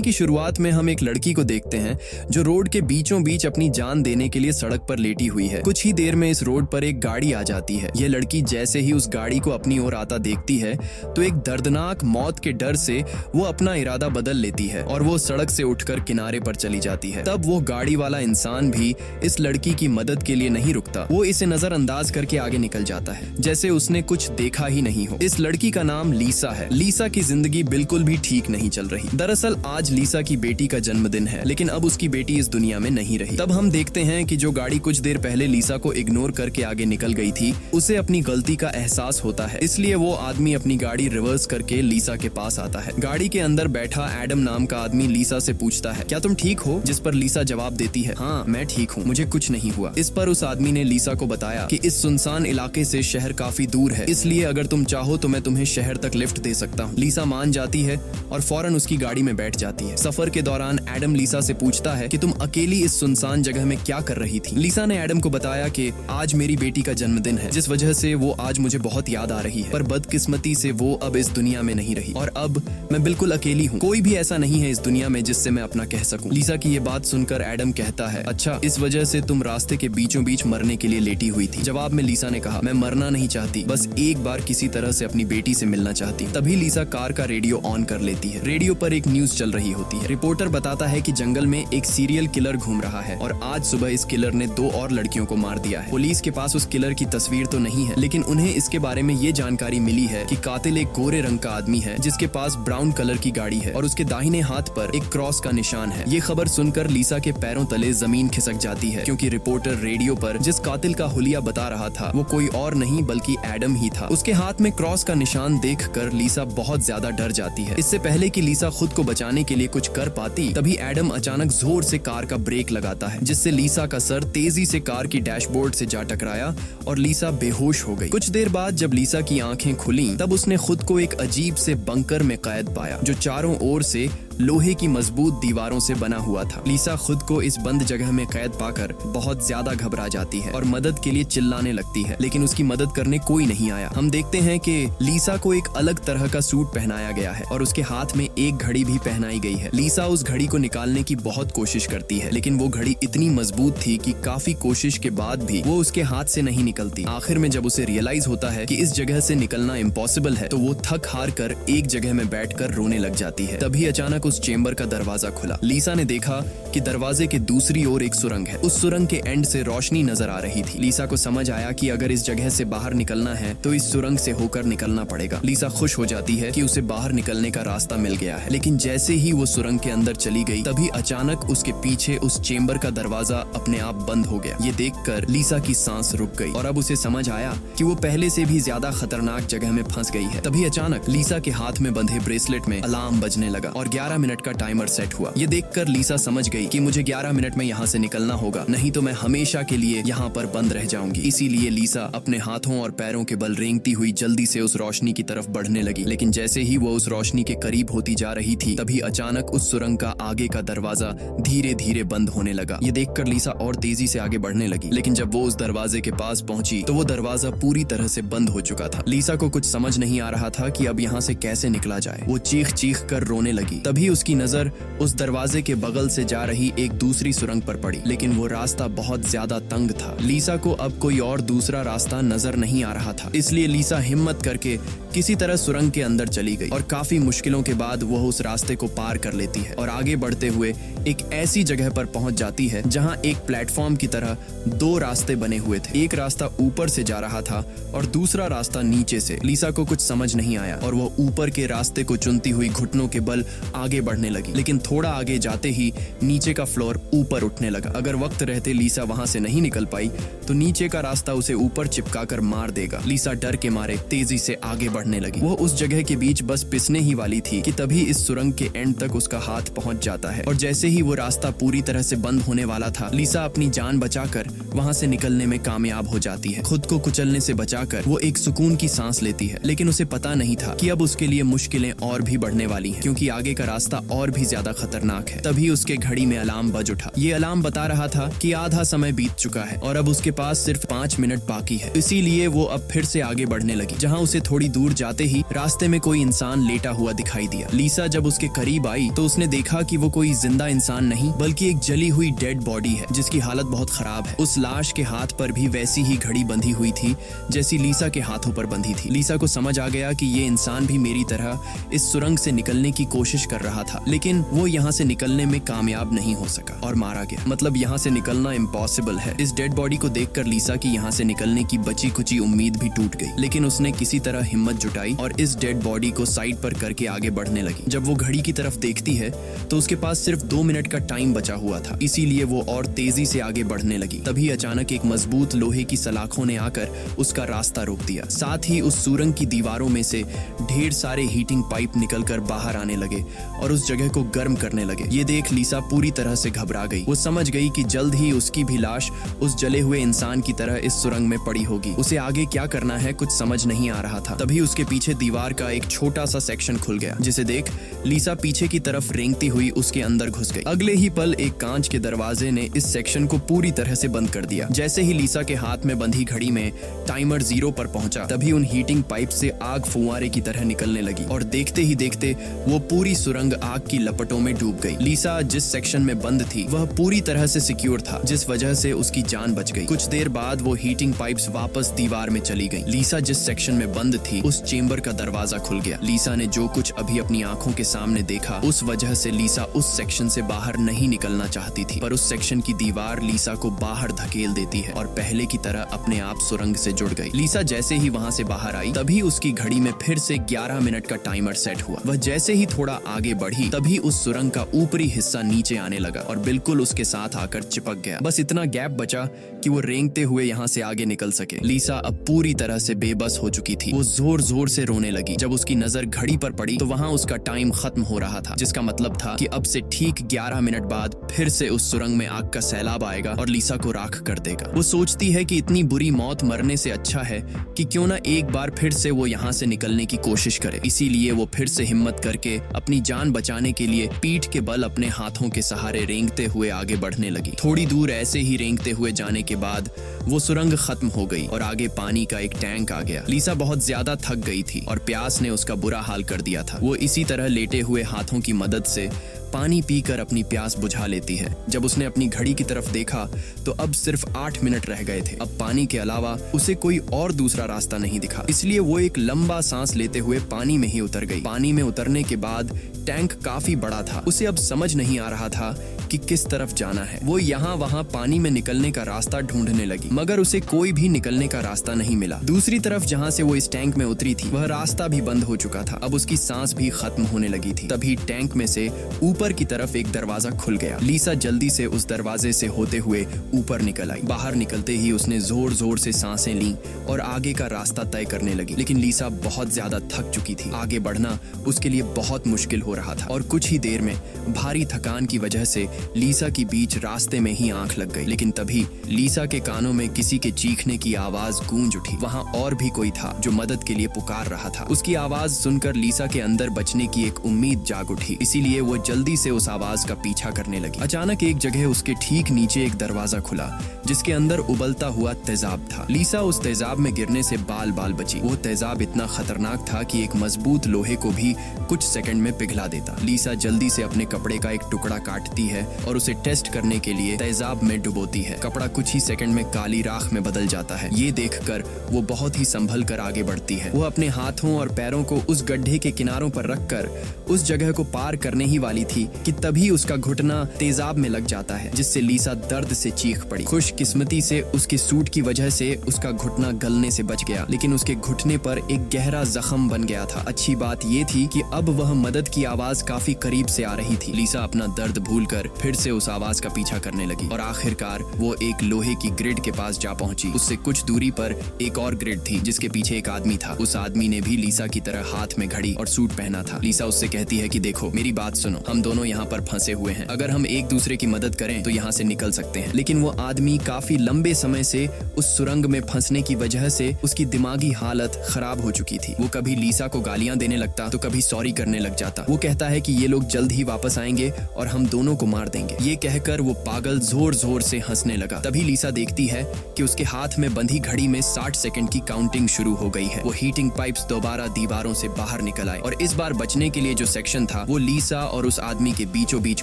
की शुरुआत में हम एक लड़की को देखते हैं जो रोड के बीचों बीच अपनी जान देने के लिए सड़क पर लेटी हुई है। कुछ ही देर में इस रोड पर एक गाड़ी आ जाती है। यह लड़की जैसे ही उस गाड़ी को अपनी ओर आता देखती है तो एक दर्दनाक मौत के डर से वो अपना इरादा बदल लेती है और वो सड़क से उठकर किनारे पर चली जाती है। तब वो गाड़ी वाला इंसान भी इस लड़की की मदद के लिए नहीं रुकता। वो इसे नजरअंदाज करके आगे निकल जाता है जैसे उसने कुछ देखा ही नहीं हो। इस लड़की का नाम लीसा है। लीसा की जिंदगी बिल्कुल भी ठीक नहीं चल रही। दरअसल आज लीसा की बेटी का जन्मदिन है, लेकिन अब उसकी बेटी इस दुनिया में नहीं रही। तब हम देखते हैं कि जो गाड़ी कुछ देर पहले लीसा को इग्नोर करके आगे निकल गई थी, उसे अपनी गलती का एहसास होता है। इसलिए वो आदमी अपनी गाड़ी रिवर्स करके लीसा के पास आता है। गाड़ी के अंदर बैठा एडम नाम का आदमी लीसा से पूछता है, क्या तुम ठीक हो? जिस पर लीसा जवाब देती है, हाँ मैं ठीक हूँ, मुझे कुछ नहीं हुआ। इस पर उस आदमी ने लीसा को बताया कि इस सुनसान इलाके से शहर काफी दूर है, इसलिए अगर तुम चाहो तो मैं तुम्हें शहर तक लिफ्ट दे सकता हूँ। लीसा मान जाती है और फौरन उसकी गाड़ी में बैठ जाती है। सफर के दौरान एडम लीसा से पूछता है कि तुम अकेली इस सुनसान जगह में क्या कर रही थी? लीसा ने एडम को बताया कि आज मेरी बेटी का जन्मदिन है, जिस वजह से वो आज मुझे बहुत याद आ रही है, पर बदकिस्मती से वो अब इस दुनिया में नहीं रही और अब मैं बिल्कुल अकेली हूँ। कोई भी ऐसा नहीं है इस दुनिया में जिससे मैं अपना कह सकूं। लीसा की ये बात सुनकर एडम कहता है, अच्छा इस वजह से तुम रास्ते के बीचों बीच मरने के लिए लेटी हुई थी? जवाब में लीसा ने कहा, मैं मरना नहीं चाहती, बस एक बार किसी तरह से अपनी बेटी से मिलना चाहती। तभी लीसा कार का रेडियो ऑन कर लेती है। रेडियो पर एक न्यूज चल रही होती है। रिपोर्टर बताता है कि जंगल में एक सीरियल किलर घूम रहा है और आज सुबह इस किलर ने 2 और लड़कियों को मार दिया है। पुलिस के पास उस किलर की तस्वीर तो नहीं है, लेकिन उन्हें इसके बारे में ये जानकारी मिली है कि कातिल एक गोरे रंग का आदमी है जिसके पास ब्राउन कलर की गाड़ी है और उसके दाहिने हाथ पर एक क्रॉस का निशान है। ये खबर सुनकर लीसा के पैरों तले जमीन खिसक जाती है, क्योंकि रिपोर्टर रेडियो पर जिस कातिल का हुलिया बता रहा था वो कोई और नहीं बल्कि एडम ही था। उसके हाथ में क्रॉस का निशान देखकर लीसा बहुत ज्यादा डर जाती है। इससे पहले कि लीसा खुद को बचाने के लिए कुछ कर पाती, तभी एडम अचानक जोर से कार का ब्रेक लगाता है, जिससे लीसा का सर तेजी से कार की डैशबोर्ड से जा टकराया और लीसा बेहोश हो गई। कुछ देर बाद जब लीसा की आंखें खुली, तब उसने खुद को एक अजीब से बंकर में कैद पाया जो चारों ओर से लोहे की मजबूत दीवारों से बना हुआ था। लीसा खुद को इस बंद जगह में कैद पाकर बहुत ज्यादा घबरा जाती है और मदद के लिए चिल्लाने लगती है, लेकिन उसकी मदद करने कोई नहीं आया। हम देखते हैं कि लीसा को एक अलग तरह का सूट पहनाया गया है और उसके हाथ में एक घड़ी भी पहनाई गई है। लीसा उस घड़ी को निकालने की बहुत कोशिश करती है, लेकिन वो घड़ी इतनी मजबूत थी कि काफी कोशिश के बाद भी वो उसके हाथ से नहीं निकलती। आखिर में जब उसे रियलाइज होता है कि इस जगह से निकलना इम्पॉसिबल है, तो वो थक हार कर एक जगह में बैठकर रोने लग जाती है। तभी अचानक उस चेंबर का दरवाजा खुला। लीसा ने देखा कि दरवाजे के दूसरी ओर एक सुरंग है। उस सुरंग के एंड से रोशनी नजर आ रही थी। लीसा को समझ आया कि अगर इस जगह से बाहर निकलना है तो इस सुरंग से होकर निकलना पड़ेगा। लीसा खुश हो जाती है कि उसे बाहर निकलने का रास्ता मिल गया है, लेकिन जैसे ही वो सुरंग के अंदर चली गई, तभी अचानक उसके पीछे उस चेंबर का दरवाजा अपने आप बंद हो गया। ये देखकर लीसा की सांस रुक गई और अब उसे समझ आया कि वो पहले से भी ज्यादा खतरनाक जगह में फंस गई है। तभी अचानक लीसा के हाथ में बंधे ब्रेसलेट में अलार्म बजने लगा और 11 मिनट का टाइमर सेट हुआ। ये देखकर लीसा समझ गई कि मुझे 11 मिनट में यहाँ से निकलना होगा, नहीं तो मैं हमेशा के लिए यहाँ पर बंद रह जाऊंगी। इसीलिए लीसा अपने हाथों और पैरों के बल रेंगती हुई जल्दी से उस रोशनी की तरफ बढ़ने लगी। लेकिन जैसे ही वो उस रोशनी के करीब होती जा रही थी, तभी अचानक उस सुरंग का आगे का दरवाजा धीरे धीरे बंद होने लगा। ये देखकर लीसा और तेजी से आगे बढ़ने लगी, लेकिन जब वो उस दरवाजे के पास पहुंची तो वो दरवाजा पूरी तरह से बंद हो चुका था। लीसा को कुछ समझ नहीं आ रहा था कि अब यहाँ से कैसे निकला जाए। वो चीख चीख कर रोने लगी। तभी उसकी नजर उस दरवाजे के बगल से जा रही एक दूसरी सुरंग पर पड़ी, लेकिन वो रास्ता बहुत ज्यादा तंग था। लीसा को अब कोई और दूसरा रास्ता नजर नहीं आ रहा था, इसलिए लीसा हिम्मत करके किसी तरह सुरंग के अंदर चली गई और काफी मुश्किलों के बाद वह उस रास्ते को पार कर लेती है और आगे बढ़ते हुए एक ऐसी जगह पर पहुंच जाती है जहां एक प्लेटफॉर्म की तरह 2 रास्ते बने हुए थे। एक रास्ता ऊपर से जा रहा था और दूसरा रास्ता नीचे से। लीसा को कुछ समझ नहीं आया और वो ऊपर के रास्ते को चुनती हुई घुटनों के बल आगे बढ़ने लगी, लेकिन थोड़ा आगे जाते ही नीचे का फ्लोर ऊपर उठने लगा। अगर वक्त रहते लीसा वहां से नहीं निकल पाई तो नीचे का रास्ता उसे ऊपर चिपकाकर मार देगा। लीसा डर के मारे तेजी से आगे बढ़ने लगी। वो उस जगह के बीच बस पिसने ही वाली थी कि तभी इस सुरंग के एंड तक उसका हाथ पहुंच जाता है और जैसे ही वो रास्ता पूरी तरह से बंद होने वाला था, लीसा अपनी जान बचाकर वहां से निकलने में कामयाब हो जाती है। खुद को कुचलने से बचाकर वो एक सुकून की सांस लेती है, लेकिन उसे पता नहीं था कि अब उसके लिए मुश्किलें और भी बढ़ने वाली हैं, क्योंकि आगे का रास्ता रास्ता और भी ज्यादा खतरनाक है। तभी उसके घड़ी में अलार्म बज उठा। ये अलार्म बता रहा था कि आधा समय बीत चुका है और अब उसके पास सिर्फ 5 मिनट बाकी है। इसीलिए वो अब फिर से आगे बढ़ने लगी, जहाँ उसे थोड़ी दूर जाते ही रास्ते में कोई इंसान लेटा हुआ दिखाई दिया। लीसा जब उसके करीब आई तो उसने देखा कि वो कोई जिंदा इंसान नहीं बल्कि एक जली हुई डेड बॉडी है जिसकी हालत बहुत खराब है। उस लाश के हाथ पर भी वैसी ही घड़ी बंधी हुई थी जैसी लीसा के हाथों पर बंधी थी। लीसा को समझ आ गया कि ये इंसान भी मेरी तरह इस सुरंग से निकलने की कोशिश कर रहा था, लेकिन वो यहाँ से निकलने में कामयाब नहीं हो सका और मारा गया। मतलब यहाँ से निकलना इम्पॉसिबल है। इस डेड बॉडी को देखकर लीसा की यहाँ से निकलने की बची कुची उम्मीद भी टूट गई, लेकिन उसने किसी तरह हिम्मत जुटाई और इस डेड बॉडी को साइड पर करके आगे बढ़ने लगी। जब वो घड़ी की तरफ देखती है तो उसके पास सिर्फ 2 मिनट का टाइम बचा हुआ था, इसीलिए वो और तेजी से आगे बढ़ने लगी। तभी अचानक एक मजबूत लोहे की सलाखों ने आकर उसका रास्ता रोक दिया। साथ ही उस सुरंग की दीवारों में से ढेर सारे हीटिंग पाइप निकलकर बाहर आने लगे और उस जगह को गर्म करने लगे। ये देख लीसा पूरी तरह से घबरा गई। वो समझ गई कि जल्द ही उसकी भी लाश उस जले हुए इंसान की तरह इस सुरंग में पड़ी होगी। उसे आगे क्या करना है कुछ समझ नहीं आ रहा था। तभी उसके पीछे दीवार का एक छोटा सा सेक्शन खुल गया, जिसे देख लीसा पीछे की तरफ रेंगती हुई उसके अंदर घुस गई। अगले ही पल एक कांच के दरवाजे ने इस सेक्शन को पूरी तरह से बंद कर दिया। जैसे ही लीसा के हाथ में बंधी घड़ी में टाइमर 0 पर पहुंचा, तभी उन हीटिंग पाइप से आग फुंवारे की तरह निकलने लगी और देखते ही देखते वो पूरी सुरंग आग की लपटों में डूब गई। लीसा जिस सेक्शन में बंद थी वह पूरी तरह से सिक्योर था, जिस वजह से उसकी जान बच गई। कुछ देर बाद वो हीटिंग पाइप्स वापस दीवार में चली गई। लीसा जिस सेक्शन में बंद थी उस चेंबर का दरवाजा खुल गया। लीसा ने जो कुछ अभी अपनी आंखों के सामने देखा उस वजह से लीसा उस सेक्शन से बाहर नहीं निकलना चाहती थी, पर उस सेक्शन की दीवार लीसा को बाहर धकेल देती है और पहले की तरह अपने आप सुरंग से जुड़ गई। लीसा जैसे ही वहां से बाहर आई तभी उसकी घड़ी में फिर से 11 मिनट का टाइमर सेट हुआ। वह जैसे ही थोड़ा आगे बढ़ी तभी उस सुरंग का ऊपरी हिस्सा नीचे आने लगा और बिल्कुल उसके साथ आकर चिपक गया। बस इतना गैप बचा कि वो रेंगते हुए यहाँ से आगे निकल सके। लीसा अब पूरी तरह से बेबस हो चुकी थी। वो जोर जोर से रोने लगी। जब उसकी नजर घड़ी पर पड़ी तो वहाँ उसका टाइम खत्म हो रहा था, जिसका मतलब था कि अब से ठीक 11 मिनट बाद फिर से उस सुरंग में आग का सैलाब आएगा और लीसा को राख कर देगा। वो सोचती है कि इतनी बुरी मौत मरने से अच्छा है कि क्यों ना एक बार फिर से वो यहाँ से निकलने की कोशिश करे। इसीलिए वो फिर से हिम्मत करके अपनी जान बचाने के लिए पीठ के बल अपने हाथों के सहारे रेंगते हुए आगे बढ़ने लगी। थोड़ी दूर ऐसे ही रेंगते हुए जाने के बाद वो सुरंग खत्म हो गई और आगे पानी का एक टैंक आ गया। लीसा बहुत ज्यादा थक गई थी और प्यास ने उसका बुरा हाल कर दिया था। वो इसी तरह लेटे हुए हाथों की मदद से पानी पीकर अपनी प्यास बुझा लेती है। जब उसने अपनी घड़ी की तरफ देखा तो अब सिर्फ 8 मिनट रह गए थे। अब पानी के अलावा उसे कोई और दूसरा रास्ता नहीं दिखा, इसलिए वो एक लंबा सांस लेते हुए पानी में ही उतर गई। पानी में उतरने के बाद टैंक काफी बड़ा था। उसे अब समझ नहीं आ रहा था कि किस तरफ जाना है। वो यहाँ वहाँ पानी में निकलने का रास्ता ढूंढने लगी, मगर उसे कोई भी निकलने का रास्ता नहीं मिला। दूसरी तरफ जहाँ से वो इस टैंक में उतरी थी वह रास्ता भी बंद हो चुका था। अब उसकी सांस भी खत्म होने लगी थी। तभी टैंक में से ऊपर की तरफ एक दरवाजा खुल गया। लीसा जल्दी से उस दरवाजे से होते हुए ऊपर निकल आई। बाहर निकलते ही उसने जोर जोर से सांसें लीं और आगे का रास्ता तय करने लगी, लेकिन लीसा बहुत ज्यादा थक चुकी थी। आगे बढ़ना उसके लिए बहुत मुश्किल हो रहा था और कुछ ही देर में भारी थकान की वजह से लीसा की बीच रास्ते में ही आंख लग गई। लेकिन तभी लीसा के कानों में किसी के चीखने की आवाज गूंज उठी। वहाँ और भी कोई था जो मदद के लिए पुकार रहा था। उसकी आवाज सुनकर लीसा के अंदर बचने की एक उम्मीद जाग उठी, इसीलिए वो जल्दी से उस आवाज का पीछा करने लगी। अचानक एक जगह उसके ठीक नीचे एक दरवाजा खुला जिसके अंदर उबलता हुआ तेजाब था। लीसा उस तेजाब में गिरने से बाल बाल बची। वो तेजाब इतना खतरनाक था कि एक मजबूत लोहे को भी कुछ सेकंड में पिघला देता। लीसा जल्दी से अपने कपड़े का एक टुकड़ा काटती है और उसे टेस्ट करने के लिए तेजाब में डुबोती है। कपड़ा कुछ ही सेकंड में काली राख में बदल जाता है। ये देखकर वो बहुत ही संभल कर आगे बढ़ती है। वो अपने हाथों और पैरों को उस गड्ढे के किनारों पर रखकर उस जगह को पार करने ही वाली थी कि तभी उसका घुटना तेजाब में लग जाता है, जिससे लीसा दर्द से चीख पड़ी। खुशकिस्मती से उसके सूट की वजह से उसका घुटना गलने से बच गया, लेकिन उसके घुटने पर एक गहरा जख्म बन गया था। अच्छी बात ये थी कि अब वह मदद की आवाज काफी करीब से आ रही थी। लीसा अपना दर्द भूलकर फिर से उस आवाज का पीछा करने लगी और आखिरकार वो एक लोहे की ग्रिड के पास जा पहुंची। उससे कुछ दूरी पर एक और ग्रिड थी जिसके पीछे एक आदमी था। उस आदमी ने भी लीसा की तरह हाथ में घड़ी और सूट पहना था। लीसा उससे कहती है कि देखो मेरी बात सुनो, हम दोनों यहाँ पर फंसे हुए हैं। अगर हम एक दूसरे की मदद करें तो यहाँ से निकल सकते हैं। लेकिन वो आदमी काफी लंबे समय से उस सुरंग में फंसने की वजह से उसकी दिमागी हालत खराब हो चुकी थी। वो कभी लीसा को गालियां देने लगता तो कभी सॉरी करने लग जाता। वो कहता है कि ये लोग जल्द ही वापस आएंगे और हम दोनों को मार देंगे। ये कहकर वो पागल जोर जोर से हंसने लगा। तभी लीसा देखती है कि उसके हाथ में बंधी घड़ी में 60 सेकंड की काउंटिंग शुरू हो गई है। वो हीटिंग पाइप्स दोबारा दीवारों से बाहर निकल आए और इस बार बचने के लिए जो सेक्शन था वो लीसा और उस आदमी के बीचों बीच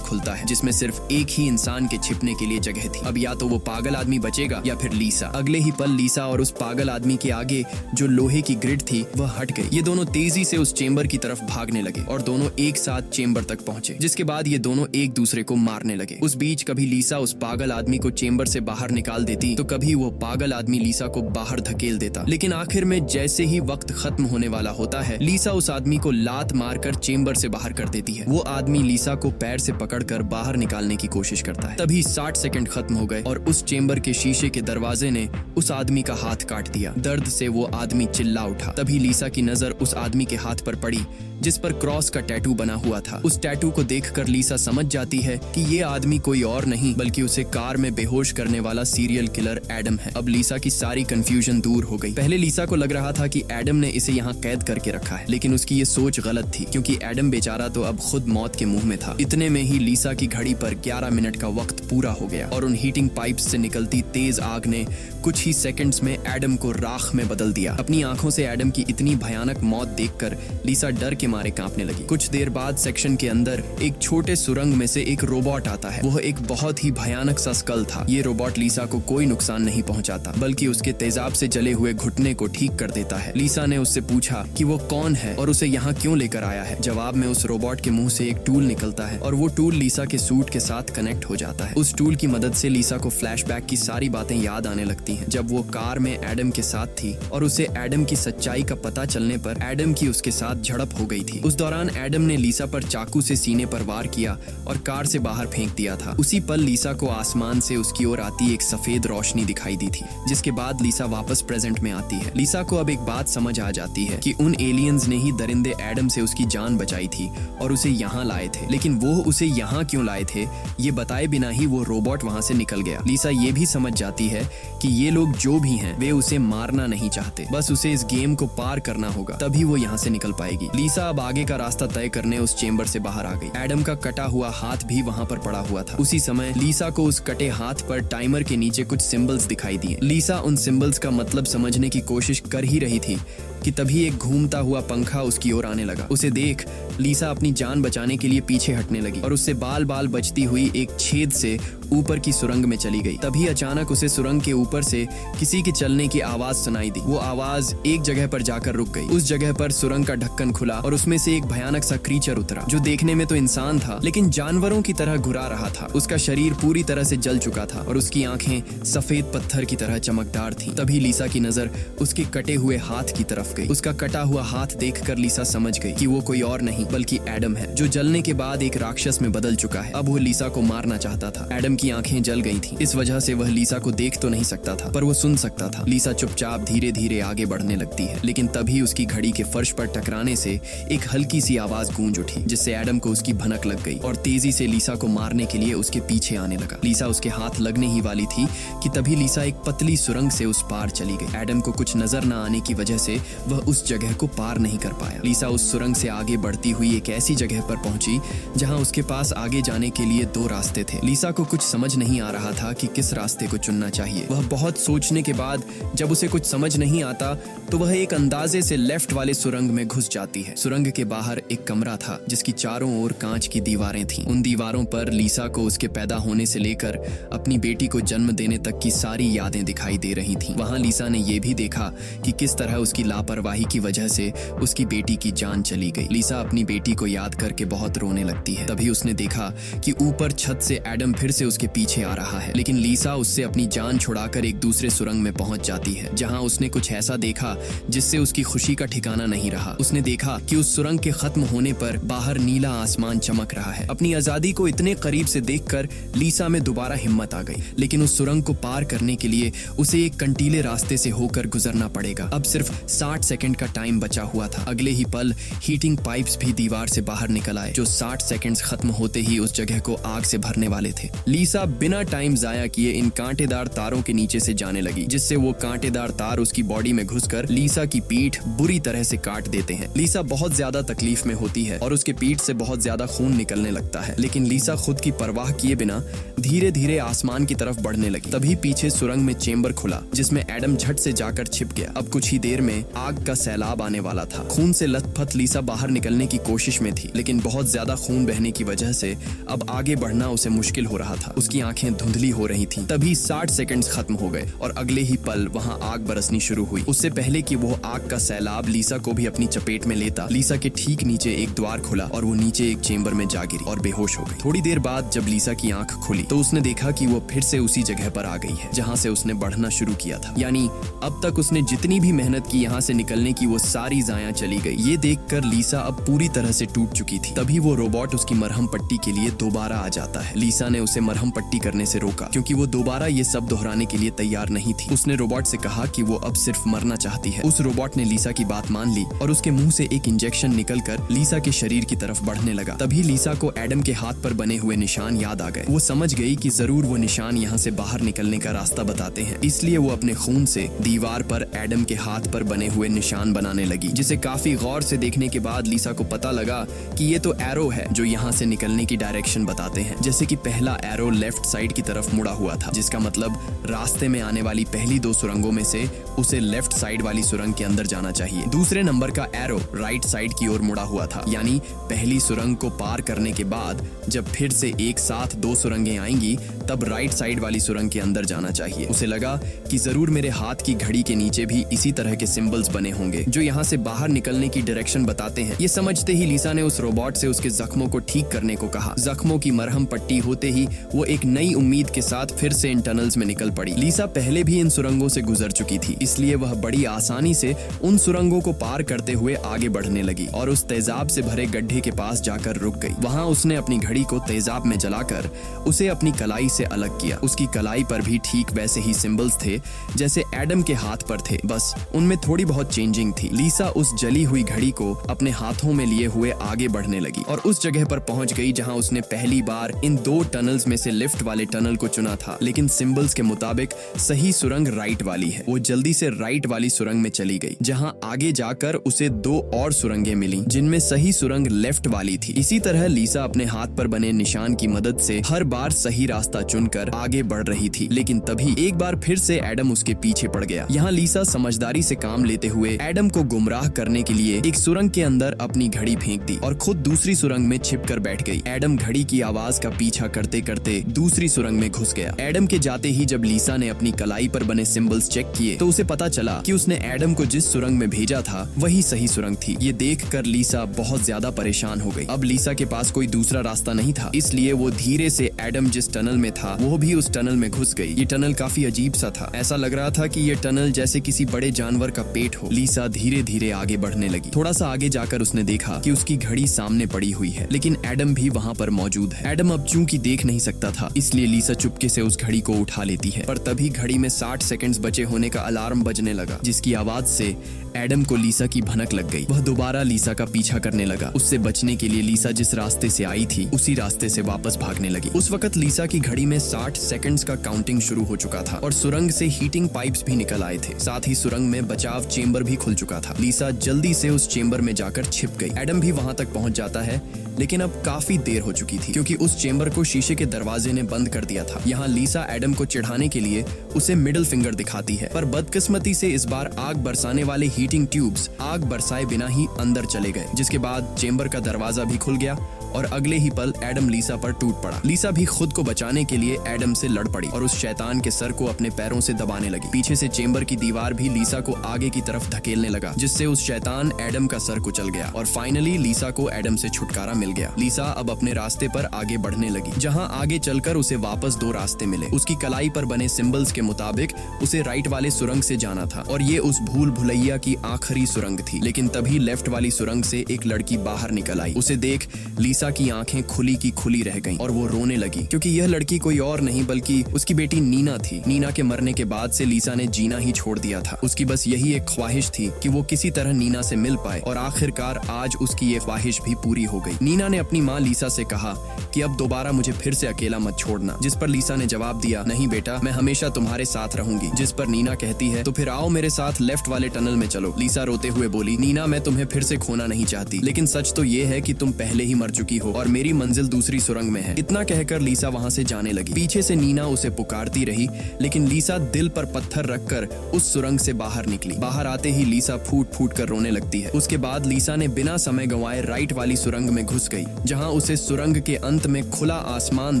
खुलता है, जिसमें सिर्फ एक ही इंसान के छिपने के लिए जगह थी। अब या तो वो पागल आदमी बचेगा या फिर लीसा। अगले ही पल लीसा और उस पागल आदमी के आगे जो लोहे की ग्रिड थी वह हट गई। ये दोनों तेजी से उस चेंबर की तरफ भागने लगे और दोनों एक साथ चेंबर तक पहुंचे, जिसके बाद ये दोनों एक दूसरे को मारने लगे। उस बीच कभी लीसा उस पागल आदमी को चेंबर से बाहर निकाल देती तो कभी वो पागल आदमी लीसा को बाहर धकेल देता। लेकिन आखिर में जैसे ही वक्त खत्म होने वाला होता है, लीसा उस आदमी को लात मारकर चेंबर से बाहर कर देती है। वो आदमी लीसा को पैर से पकड़कर बाहर निकालने की कोशिश करता है। तभी 60 सेकंड खत्म हो गए और उस चेंबर के शीशे के दरवाजे ने उस आदमी का हाथ काट दिया। दर्द से वो आदमी चिल्ला उठा। तभी लीसा की नजर उस आदमी के हाथ पर पड़ी जिस पर क्रॉस का टैटू बना हुआ था। उस टैटू को देखकर लीसा समझ जाती है कि ये आदमी कोई और नहीं बल्कि उसे कार में बेहोश करने वाला सीरियल किलर एडम है। अब लीसा की सारी कंफ्यूजन दूर हो गई। पहले लीसा को लग रहा था कि एडम ने इसे यहाँ कैद करके रखा है, लेकिन उसकी ये सोच गलत थी क्योंकि एडम बेचारा तो अब खुद मौत के मुंह में था। इतने में ही लीसा की घड़ी पर 11 मिनट का वक्त पूरा हो गया और उन हीटिंग पाइप्स से निकलती तेज आग ने कुछ ही सेकंड्स में एडम को राख में बदल दिया। अपनी आंखों से एडम की इतनी भयानक मौत देखकर लीसा डर के मारे कांपने लगी। कुछ देर बाद सेक्शन के अंदर एक छोटे सुरंग में से एक रोबोट आता है। वह एक बहुत ही भयानक सा स्कल था। ये रोबोट लीसा को कोई नुकसान नहीं पहुंचाता बल्कि उसके तेजाब से जले हुए घुटने को ठीक कर देता है। लीसा ने उससे पूछा कि वो कौन है और उसे यहाँ क्यों लेकर आया है। जवाब में उस रोबोट के मुंह से एक टूल निकलता है और वो टूल लीसा के सूट के साथ कनेक्ट हो जाता है। उस टूल की मदद से लीसा को फ्लैशबैक की सारी बातें याद आने लगती हैं, जब वो कार में एडम के साथ थी और उसे एडम की सच्चाई का पता चलने पर एडम की उसके साथ झड़प हो गई थी। उस दौरान एडम ने लीसा पर चाकू से सीने पर वार किया और कार से बाहर फेंक दिया था। उसी पल लीसा को आसमान से उसकी ओर आती एक सफेद रोशनी दिखाई दी थी, जिसके बाद लीसा वापस प्रेजेंट में आती है। लीसा को अब एक बात समझ आ जाती है कि उन एलियंस ने ही दरिंदे एडम से उसकी जान बचाई थी और उसे यहाँ लाए थे, लेकिन वो उसे यहाँ क्यों लाए थे ये बताए बिना ही वो रोबोट वहाँ से निकल गया। लीसा ये भी समझ जाती है कि ये लोग जो भी हैं वे उसे मारना नहीं चाहते, बस उसे इस गेम को पार करना होगा, तभी वो यहाँ से निकल पाएगी। लीसा अब आगे का रास्ता तय करने उस चेंबर से बाहर आ गई। एडम का कटा हुआ हाथ भी वहाँ पर पड़ा हुआ था। उसी समय लीसा को उस कटे हाथ पर टाइमर के नीचे कुछ सिंबल्स दिखाई दिए। लीसा उन सिंबल्स का मतलब समझने की कोशिश कर ही रही थी कि तभी एक घूमता हुआ पंखा उसकी ओर आने लगा। उसे देख लीसा अपनी जान बचाने के लिए पीछे हटने लगी और उससे बाल बाल बचती हुई एक छेद से ऊपर की सुरंग में चली गई। तभी अचानक उसे सुरंग के ऊपर से किसी के चलने की आवाज सुनाई दी। वो आवाज एक जगह पर जाकर रुक गई। उस जगह पर सुरंग का ढक्कन खुला और उसमें से एक भयानक सा क्रीचर उतरा, जो देखने में तो इंसान था लेकिन जानवरों की तरह घुरा रहा था। उसका शरीर पूरी तरह से जल चुका था और उसकी आंखें सफेद पत्थर की तरह चमकदार थीं। तभी लीसा की नजर उसके कटे हुए हाथ की तरफ गई। उसका कटा हुआ हाथ देखकर लीसा समझ गई कि वो कोई और नहीं बल्कि एडम है, जो जलने के बाद एक राक्षस में बदल चुका है। अब वो लीसा को मारना चाहता था। एडम की आंखें जल गई थीं। इस वजह से वह लीसा को देख तो नहीं सकता था, पर वो सुन सकता था। लीसा चुपचाप धीरे धीरे आगे बढ़ने लगती है, लेकिन तभी उसकी घड़ी के फर्श पर टकराने से एक हल्की सी आवाज गूंज उठी, जिससे एडम को उसकी भनक लग गई और तेजी से लीसा को मारने के लिए उसके पीछे आने लगा। लीसा उसके हाथ लगने ही वाली थी कि तभी लीसा एक पतली सुरंग से उस पार चली गई। एडम को कुछ नजर न आने की वजह से वह उस जगह को पार नहीं कर पाया। लीसा उस सुरंग से आगे बढ़ती हुई एक ऐसी जगह पर पहुंची जहां उसके पास आगे जाने के लिए 2 रास्ते थे। लीसा को कुछ समझ नहीं आ रहा था कि किस रास्ते को चुनना चाहिए। वह बहुत सोचने के बाद जब उसे कुछ समझ नहीं आता तो वह एक अंदाजे से लेफ्ट वाले सुरंग में घुस जाती है। सुरंग के बाहर एक कमरा था जिसकी चारों ओर कांच की दीवारें थीं। उन दीवारों पर लीसा को उसके पैदा होने से लेकर अपनी बेटी को जन्म देने तक की सारी यादें दिखाई दे रही थीं। वहां लीसा ने यह भी देखा कि किस तरह उसकी लापरवाही की वजह से उसकी बेटी की जान चली गई। लीसा अपनी बेटी को याद करके बहुत रोने लगती है। तभी उसने देखा कि ऊपर छत से एडम फिर से उसके पीछे आ रहा है, लेकिन लीसा उससे अपनी जान छुड़ाकर एक दूसरे सुरंग में पहुंच जाती है, जहां उसने कुछ ऐसा देखा जिससे उसकी खुशी का ठिकाना नहीं रहा। उसने देखा कि उस सुरंग के खत्म होने पर बाहर नीला आसमान चमक रहा है। अपनी आजादी को इतने करीब से देखकर लीसा में दोबारा हिम्मत आ गई, लेकिन उस सुरंग को पार करने के लिए उसे एक कंटीले रास्ते से होकर गुजरना पड़ेगा। अब सिर्फ 60 सेकंड का टाइम बचा हुआ था। अगले ही पल हीटिंग पाइप्स भी दीवार से बाहर निकल आए, जो 60 सेकंड्स खत्म होते ही उस जगह को आग से भरने वाले थे। लीसा लीसा बिना टाइम जाया किए इन कांटेदार तारों के नीचे से जाने लगी, जिससे वो कांटेदार तार उसकी बॉडी में घुसकर लीसा की पीठ बुरी तरह से काट देते हैं। लीसा बहुत ज्यादा तकलीफ में होती है और उसके पीठ से बहुत ज्यादा खून निकलने लगता है, लेकिन लीसा खुद की परवाह किए बिना धीरे धीरे आसमान की तरफ बढ़ने लगी। तभी पीछे सुरंग में चेंबर खुला, जिसमें एडम झट से जाकर छिप गया। अब कुछ ही देर में आग का सैलाब आने वाला था। खून से लथपथ लीसा बाहर निकलने की कोशिश में थी, लेकिन बहुत ज्यादा खून बहने की वजह से अब आगे बढ़ना उसे मुश्किल हो रहा था। उसकी आंखें धुंधली हो रही थीं। तभी 60 सेकंड्स खत्म हो गए और अगले ही पल वहां आग बरसनी शुरू हुई। उससे पहले कि वो आग का सैलाब लीसा को भी अपनी चपेट में लेता, लीसा के ठीक नीचे एक द्वार खुला और वो नीचे एक चेंबर में जा गिरी और बेहोश हो गई। थोड़ी देर बाद जब लीसा की आंख खुली तो उसने देखा कि वो फिर से उसी जगह पर आ गई है जहां से उसने बढ़ना शुरू किया था। यानी अब तक उसने जितनी भी मेहनत की यहाँ से निकलने की, वो सारी जाया चली गई। ये देखकर लीसा अब पूरी तरह से टूट चुकी थी। तभी वो रोबोट उसकी मरहम पट्टी के लिए दोबारा आ जाता है। लीसा ने उसे मरहम पट्टी करने से रोका, क्योंकि वो दोबारा ये सब दोहराने के लिए तैयार नहीं थी। उसने रोबोट से कहा कि वो अब सिर्फ मरना चाहती है। उस रोबोट ने लीसा की बात मान ली और उसके मुंह से एक इंजेक्शन निकलकर लीसा के शरीर की तरफ बढ़ने लगा। तभी लीसा को एडम के हाथ पर बने हुए निशान याद आ गए। वो समझ गई कि जरूर वो निशान यहाँ से बाहर निकलने का रास्ता बताते हैं, इसलिए वो अपने खून से दीवार पर एडम के हाथ पर बने हुए निशान बनाने लगी, जिसे काफी गौर से देखने के बाद लीसा को पता लगा कि ये तो एरो है जो यहाँ से निकलने की डायरेक्शन बताते हैं। जैसे कि पहला एरो लेफ्ट साइड की तरफ मुड़ा हुआ था, जिसका मतलब रास्ते में आने वाली पहली 2 सुरंगों में से उसे लेफ्ट साइड वाली सुरंग के अंदर जाना चाहिए। दूसरे नंबर का एरो राइट साइड की ओर मुड़ा हुआ था, यानी पहली सुरंग को पार करने के बाद जब फिर से एक साथ 2 सुरंगें आएंगी तब राइट साइड वाली सुरंग के अंदर जाना चाहिए। उसे लगा कि जरूर मेरे हाथ की घड़ी के नीचे भी इसी तरह के सिंबल्स बने होंगे जो यहाँ से बाहर निकलने की डायरेक्शन बताते हैं। ये समझते ही लीसा ने उस रोबोट से उसके जख्मों को ठीक करने को कहा। जख्मों की मरहम पट्टी होते ही वो एक नई उम्मीद के साथ फिर से इन टनल्स में निकल पड़ी। लीसा पहले भी इन सुरंगों से गुजर चुकी थी, इसलिए वह बड़ी आसानी से उन सुरंगों को पार करते हुए आगे बढ़ने लगी और उस तेजाब से भरे गड्ढे के पास जाकर रुक गई। वहां उसने अपनी घड़ी को तेजाब में जलाकर उसे अपनी कलाई से अलग किया। उसकी कलाई पर भी ठीक वैसे ही सिंबल्स थे जैसे एडम के हाथ पर थे, बस उनमें थोड़ी बहुत चेंजिंग थी। लीसा उस जली हुई घड़ी को अपने हाथों में लिए हुए आगे बढ़ने लगी और उस जगह पर पहुंच गई जहां उसने पहली बार इन 2 टनल्स में से लिफ्ट वाले टनल को चुना था, लेकिन सिंबल्स के मुताबिक सही सुरंग राइट वाली है। वो जल्दी से राइट वाली सुरंग में चली गई, जहां आगे जाकर उसे 2 और सुरंगें मिली जिनमें सही सुरंग लेफ्ट वाली थी। इसी तरह लीसा अपने हाथ पर बने निशान की मदद से हर बार सही रास्ता चुनकर आगे बढ़ रही थी, लेकिन तभी एक बार फिर से एडम उसके पीछे पड़ गया। यहाँ लीसा समझदारी से काम लेते हुए एडम को गुमराह करने के लिए एक सुरंग के अंदर अपनी घड़ी फेंक दी और खुद दूसरी सुरंग में छिपकर बैठ गई। एडम घड़ी की आवाज का पीछा करते करते दूसरी सुरंग में घुस गया। एडम के जाते ही जब लीसा ने अपनी कलाई पर बने सिंबल्स चेक किए तो उसे पता चला कि उसने एडम को जिस सुरंग में भेजा था वही सही सुरंग थी। ये देखकर लीसा बहुत ज्यादा परेशान हो गई। अब लीसा के पास कोई दूसरा रास्ता नहीं था, इसलिए वो धीरे से एडम जिस टनल में था वो भी उस टनल में घुस गई। ये टनल काफी अजीब सा था। ऐसा लग रहा था कि ये टनल जैसे किसी बड़े जानवर का पेट हो। लीसा धीरे धीरे आगे बढ़ने लगी। थोड़ा सा आगे जाकर उसने देखा कि उसकी घड़ी सामने पड़ी हुई है, लेकिन एडम भी वहाँ पर मौजूद है। एडम अब चूंकि देख नहीं सकता था, इसलिए लीसा चुपके से उस घड़ी को उठा लेती है, पर तभी घड़ी में 60 सेकंड्स बचे होने का अलार्म बजने लगा, जिसकी आवाज से एडम को लीसा की भनक लग गई। वह दोबारा लीसा का पीछा करने लगा। उससे बचने के लिए लीसा जिस रास्ते से आई थी उसी रास्ते से वापस भागने लगी। उस वक्त लीसा की घड़ी में 60 सेकंड्स का काउंटिंग शुरू हो चुका था और सुरंग से हीटिंग पाइप्स भी निकल आए थे। साथ ही सुरंग में बचाव चेंबर भी खुल चुका था। लीसा जल्दी से उस चेंबर में जाकर छिप गई। एडम भी वहां तक पहुंच जाता है, लेकिन अब काफी देर हो चुकी थी क्योंकि उस चेंबर को शीशे के दरवाजे ने बंद कर दिया था। यहाँ लीसा एडम को चिढ़ाने के लिए उसे मिडिल फिंगर दिखाती है, पर बदकिस्मती से इस बार आग बरसाने वाले हीटिंग ट्यूब्स आग बरसाए बिना ही अंदर चले गए, जिसके बाद चेंबर का दरवाजा भी खुल गया और अगले ही पल एडम लीसा पर टूट पड़ा। लीसा भी खुद को बचाने के लिए एडम से लड़ पड़ी और उस शैतान के सर को अपने पैरों से दबाने लगी। पीछे से चेंबर की दीवार भी लीसा को आगे की तरफ धकेलने लगा, जिससे उस शैतान एडम का सर कुचल गया और फाइनली लीसा को एडम से छुटकारा मिल गया। लीसा अब अपने रास्ते पर आगे बढ़ने लगी, जहां आगे चलकर उसे वापस 2 रास्ते मिले। उसकी कलाई पर बने सिंबल्स के मुताबिक उसे राइट वाले सुरंग से जाना था और ये उस भूल भुलैया की आखिरी सुरंग थी। लेकिन तभी लेफ्ट वाली सुरंग से एक लड़की बाहर निकल आई। उसे देख लीसा की आंखें खुली की खुली रह गईं और वो रोने लगी, क्योंकि यह लड़की कोई और नहीं बल्कि उसकी बेटी नीना थी। नीना के मरने के बाद से लीसा ने जीना ही छोड़ दिया था। उसकी बस यही एक ख्वाहिश थी कि वो किसी तरह नीना से मिल पाए, और आखिरकार आज उसकी ये ख्वाहिश भी पूरी हो गई। नीना ने अपनी माँ लीसा से कहा कि अब दोबारा मुझे फिर से अकेला मत छोड़ना, जिस पर लीसा ने जवाब दिया, नहीं बेटा, मैं हमेशा तुम्हारे साथ रहूंगी। जिस पर नीना कहती है, तो फिर आओ मेरे साथ लेफ्ट वाले टनल में चलो। लीसा रोते हुए बोली, नीना, मैं तुम्हें फिर से खोना नहीं चाहती, लेकिन सच तो ये है कि तुम पहले ही मर चुकी हो और मेरी मंजिल दूसरी सुरंग में है। इतना कहकर लीसा वहाँ से जाने लगी। पीछे से नीना उसे पुकारती रही, लेकिन लीसा दिल पर पत्थर रखकर उस सुरंग से बाहर निकली। बाहर आते ही लीसा फूट फूट कर रोने लगती है। उसके बाद लीसा ने बिना समय गंवाए राइट वाली सुरंग में घुस गई, जहाँ उसे सुरंग के अंत में खुला आसमान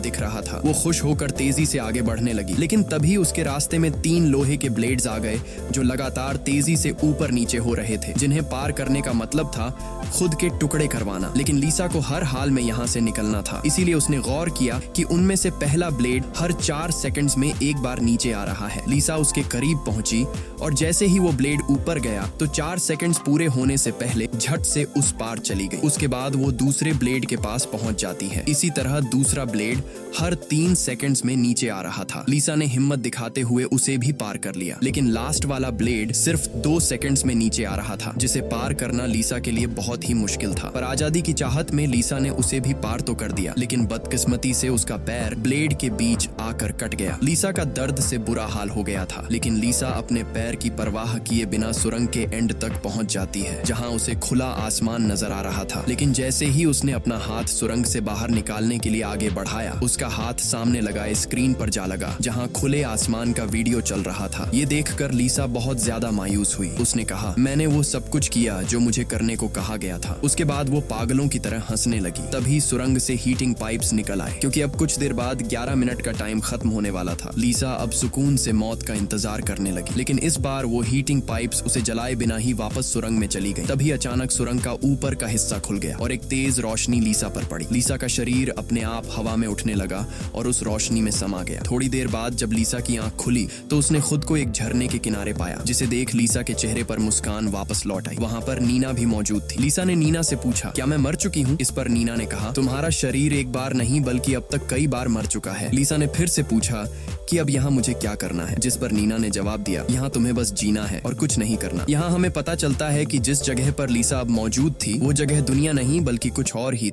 दिख रहा था। वो खुश होकर तेजी से आगे बढ़ने लगी, लेकिन तभी उसके रास्ते में 3 लोहे के ब्लेड्स आ गए, जो लगातार तेजी से ऊपर नीचे हो रहे थे, जिन्हें पार करने का मतलब था खुद के टुकड़े करवाना। लेकिन लीसा को हर हाल में यहाँ से निकलना था, इसीलिए उसने गौर किया कि उनमें से पहला ब्लेड हर 4 सेकंड्स में एक बार नीचे आ रहा है। लीसा उसके करीब पहुंची और जैसे ही वो ब्लेड ऊपर गया तो 4 सेकंड्स पूरे होने से पहले झट से उस पार चली गई। उसके बाद वो दूसरे ब्लेड के पास पहुंच जाती है। इसी तरह दूसरा ब्लेड हर 3 सेकंड्स में नीचे आ रहा था। लीसा ने हिम्मत दिखाते हुए उसे भी पार कर लिया, लेकिन लास्ट वाला ब्लेड सिर्फ 2 सेकंड्स में नीचे आ रहा था, जिसे पार करना लीसा के लिए बहुत ही मुश्किल था। पर आजादी की चाहत में लीसा ने उसे भी पार तो कर दिया, लेकिन बदकिस्मती से उसका पैर ब्लेड के बीच आकर कट गया। लीसा का दर्द से बुरा हाल हो गया था, लेकिन लीसा अपने पैर की परवाह किए बिना सुरंग के एंड तक पहुंच जाती है, जहां उसे खुला आसमान नजर आ रहा था। लेकिन जैसे ही उसने अपना हाथ सुरंग से बाहर निकालने के लिए आगे बढ़ाया, उसका हाथ सामने लगाए स्क्रीन पर जा लगा, जहां खुले आसमान का वीडियो चल रहा था। ये देखकर लीसा बहुत ज्यादा मायूस हुई। उसने कहा, मैंने वो सब कुछ किया जो मुझे करने को कहा गया था। उसके बाद वो पागलों की तरह हंसने लगी। तभी सुरंग से हीटिंग पाइप्स निकल आए, क्योंकि अब कुछ देर बाद 11 मिनट का टाइम खत्म होने वाला था। लीसा अब सुकून से मौत का इंतजार करने लगी, लेकिन इस बार वो हीटिंग पाइप्स उसे जलाए बिना ही वापस सुरंग में चली गई। तभी अचानक सुरंग का ऊपर का हिस्सा खुल गया और एक तेज रोशनी लीसा पर पड़ी। लीसा का शरीर अपने आप हवा में उठने लगा और उस रोशनी में समा गया। थोड़ी देर बाद जब लीसा की आंख खुली तो उसने खुद को एक झरने के किनारे पाया, जिसे देख लीसा के चेहरे पर मुस्कान वापस लौट आई। वहाँ पर नीना भी मौजूद थी। लीसा ने नीना से पूछा, क्या मैं मर चुकी हूँ? इस पर नीना ने कहा, तुम्हारा शरीर एक बार नहीं बल्कि अब तक कई बार मर चुका है। लीसा ने फिर से पूछा कि अब यहाँ मुझे क्या करना है, जिस पर नीना ने जवाब दिया, यहाँ तुम्हें बस जीना है और कुछ नहीं करना। यहाँ हमें पता चलता है कि जिस जगह पर लीसा अब मौजूद थी वो जगह दुनिया नहीं बल्कि कुछ और ही